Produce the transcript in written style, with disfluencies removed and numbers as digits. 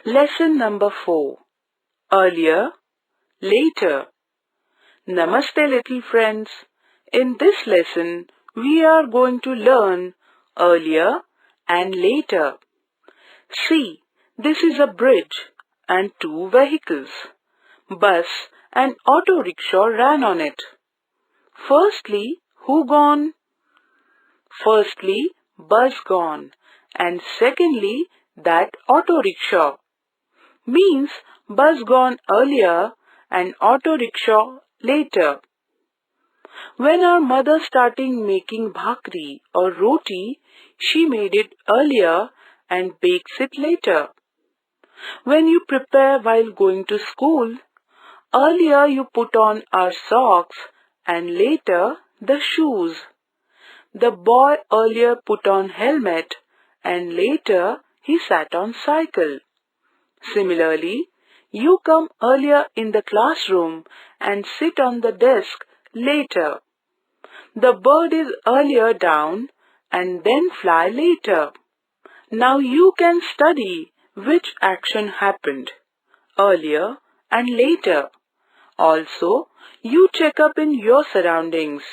Lesson number 4. Earlier, later. Namaste little friends. In this lesson, we are going to learn earlier and later. See, this is a bridge and two vehicles. Bus and auto rickshaw ran on it. Firstly, who gone? Firstly, bus gone, and secondly, that auto rickshaw. Means bus gone earlier and auto rickshaw later. When our mother started making bhakri or roti, she made it earlier and bakes it later. When you prepare while going to school, earlier you put on our socks and later the shoes. The boy earlier put on helmet and later he sat on cycle. Similarly, you come earlier in the classroom and sit on the desk later. The bird is earlier down and then fly later. Now you can study which action happened earlier and later. Also, you check up in your surroundings.